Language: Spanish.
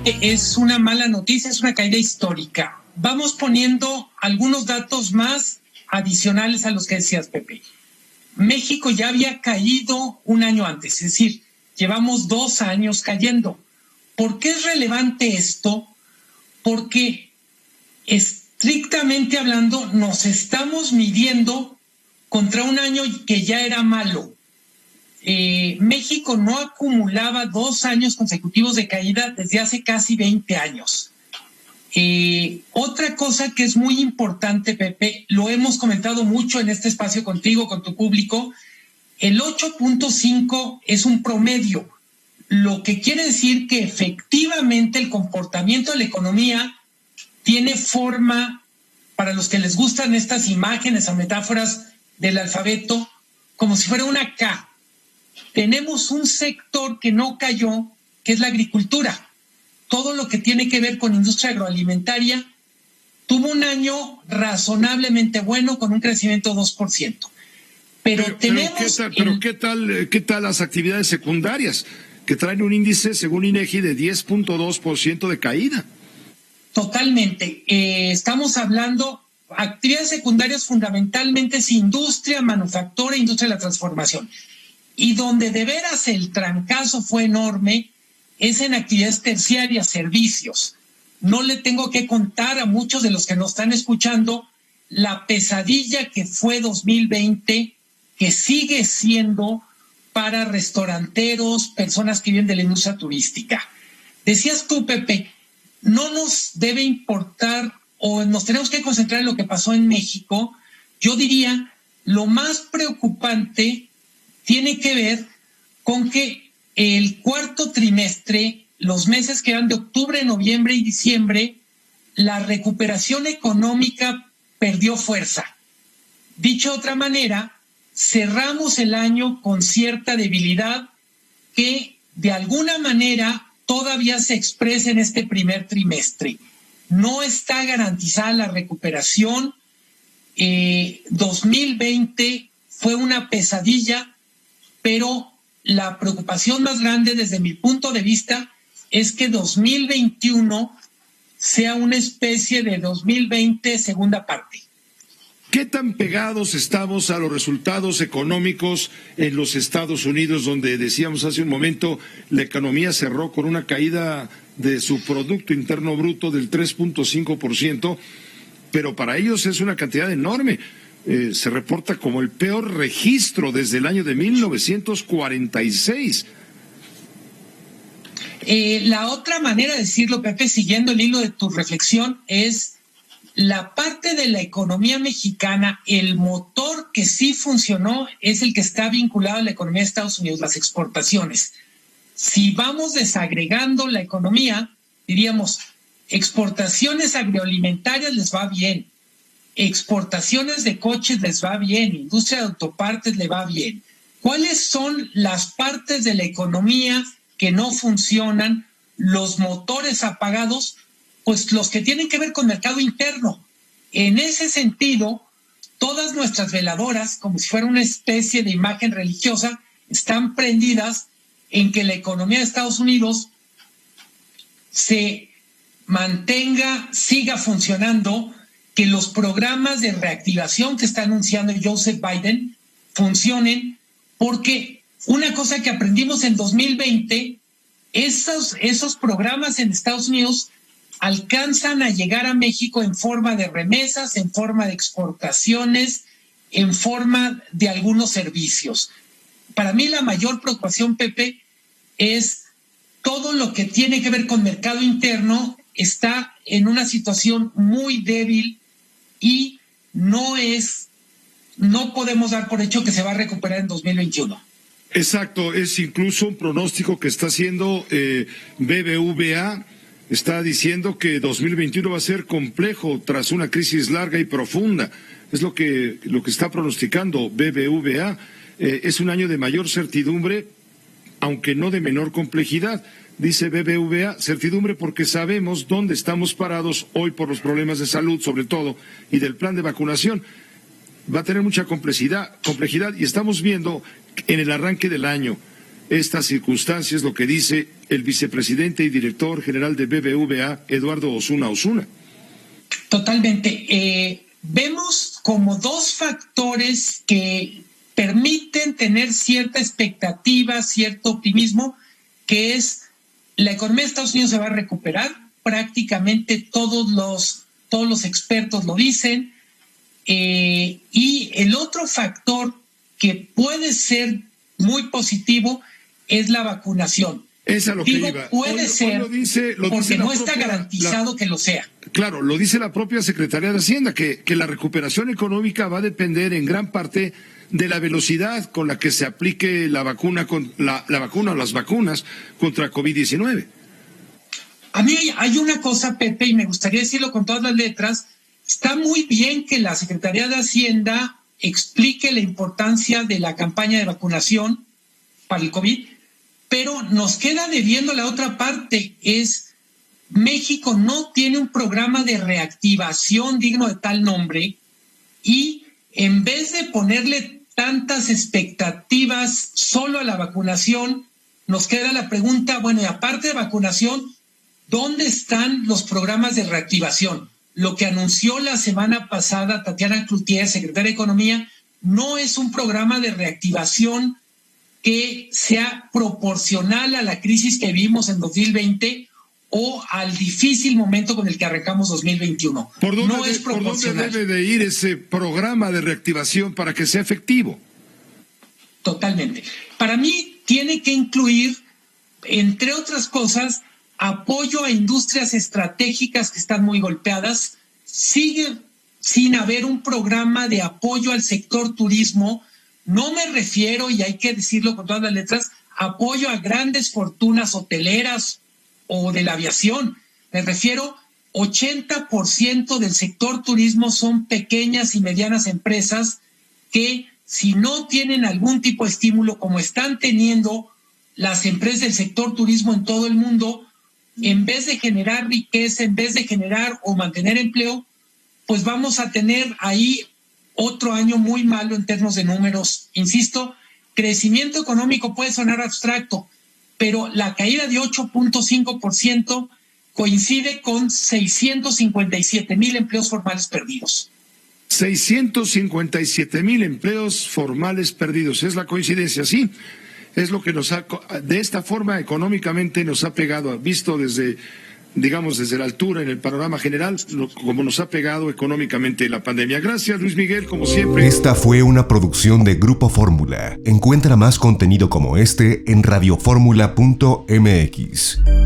Es una mala noticia, es una caída histórica. Vamos poniendo algunos datos más adicionales a los que decías, Pepe. México ya había caído un año antes, es decir, llevamos 2 años cayendo. ¿Por qué es relevante esto? Porque estrictamente hablando nos estamos midiendo contra un año que ya era malo. México no acumulaba 2 años consecutivos de caída desde hace casi 20 años. Otra cosa que es muy importante, Pepe, lo hemos comentado mucho en este espacio contigo, con tu público, el 8.5 es un promedio, lo que quiere decir que efectivamente el comportamiento de la economía tiene forma, para los que les gustan estas imágenes o metáforas del alfabeto, como si fuera una K. Tenemos un sector que no cayó, que es la agricultura. Todo lo que tiene que ver con industria agroalimentaria tuvo un año razonablemente bueno con un crecimiento de 2%. Pero tenemos... ¿Qué tal las actividades secundarias que traen un índice, según INEGI, de 10.2% de caída? Totalmente. Estamos hablando actividades secundarias fundamentalmente es industria, manufactura, industria de la transformación. Y donde de veras el trancazo fue enorme es en actividades terciarias, servicios. No le tengo que contar a muchos de los que nos están escuchando la pesadilla que fue 2020, que sigue siendo para restauranteros, personas que viven de la industria turística. Decías tú, Pepe, no nos debe importar o nos tenemos que concentrar en lo que pasó en México. Yo diría, lo más preocupante tiene que ver con que el cuarto trimestre, los meses que van de octubre, noviembre y diciembre, la recuperación económica perdió fuerza. Dicho de otra manera, cerramos el año con cierta debilidad que de alguna manera todavía se expresa en este primer trimestre. No está garantizada la recuperación. 2020 fue una pesadilla, pero la preocupación más grande desde mi punto de vista es que 2021 sea una especie de 2020 segunda parte. ¿Qué tan pegados estamos a los resultados económicos en los Estados Unidos, donde decíamos hace un momento la economía cerró con una caída de su Producto Interno Bruto del 3.5%, pero para ellos es una cantidad enorme? Se reporta como el peor registro desde el año de 1946. La otra manera de decirlo, Pepe, siguiendo el hilo de tu reflexión, es la parte de la economía mexicana, el motor que sí funcionó es el que está vinculado a la economía de Estados Unidos, las exportaciones. Si vamos desagregando la economía, diríamos, exportaciones agroalimentarias les va bien, exportaciones de coches les va bien, industria de autopartes le va bien. ¿Cuáles son las partes de la economía que no funcionan, los motores apagados? Pues los que tienen que ver con mercado interno. En ese sentido, todas nuestras veladoras, como si fuera una especie de imagen religiosa, están prendidas en que la economía de Estados Unidos se mantenga, siga funcionando, que los programas de reactivación que está anunciando Joseph Biden funcionen, porque una cosa que aprendimos en 2020, esos programas en Estados Unidos alcanzan a llegar a México en forma de remesas, en forma de exportaciones, en forma de algunos servicios. Para mí la mayor preocupación, Pepe, es todo lo que tiene que ver con mercado interno está en una situación muy débil y no podemos dar por hecho que se va a recuperar en 2021. Exacto, es incluso un pronóstico que está haciendo BBVA. Está diciendo que 2021 va a ser complejo tras una crisis larga y profunda. Es lo que está pronosticando BBVA. Es un año de mayor certidumbre, aunque no de menor complejidad. Dice BBVA, certidumbre porque sabemos dónde estamos parados hoy por los problemas de salud, sobre todo, y del plan de vacunación. Va a tener mucha complejidad y estamos viendo en el arranque del año estas circunstancias, lo que dice el vicepresidente y director general de BBVA, Eduardo Osuna Osuna. Totalmente. Vemos como dos factores que permiten tener cierta expectativa, cierto optimismo, que es la economía de Estados Unidos se va a recuperar, prácticamente todos los expertos lo dicen, y el otro factor que puede ser muy positivo es la vacunación. Esa es lo que iba. Puede ser, porque no está garantizado que lo sea. Claro, lo dice la propia Secretaría de Hacienda, que la recuperación económica va a depender en gran parte de la velocidad con la que se aplique la vacuna, o las vacunas contra COVID-19. A mí hay una cosa, Pepe, y me gustaría decirlo con todas las letras. Está muy bien que la Secretaría de Hacienda explique la importancia de la campaña de vacunación para el COVID, pero nos queda debiendo la otra parte, es México no tiene un programa de reactivación digno de tal nombre, y en vez de ponerle tantas expectativas solo a la vacunación, nos queda la pregunta, bueno, y aparte de vacunación, ¿dónde están los programas de reactivación? Lo que anunció la semana pasada Tatiana Cloutier, secretaria de Economía, no es un programa de reactivación que sea proporcional a la crisis que vimos en 2020 o al difícil momento con el que arrancamos 2021. ¿Por dónde debe de ir ese programa de reactivación para que sea efectivo? Totalmente. Para mí tiene que incluir, entre otras cosas, apoyo a industrias estratégicas que están muy golpeadas. Sigue sin haber un programa de apoyo al sector turismo. No me refiero, y hay que decirlo con todas las letras, apoyo a grandes fortunas hoteleras o de la aviación. Me refiero, 80% del sector turismo son pequeñas y medianas empresas que, si no tienen algún tipo de estímulo como están teniendo las empresas del sector turismo en todo el mundo, en vez de generar riqueza, en vez de generar o mantener empleo, pues vamos a tener ahí otro año muy malo en términos de números. Insisto, crecimiento económico puede sonar abstracto, pero la caída de 8.5% coincide con 657,000 empleos formales perdidos. 657,000 empleos formales perdidos, es la coincidencia, sí. Es lo que de esta forma económicamente nos ha pegado, visto desde la altura en el panorama general, como nos ha pegado económicamente la pandemia. Gracias, Luis Miguel, como siempre. Esta fue una producción de Grupo Fórmula. Encuentra más contenido como este en radioformula.mx.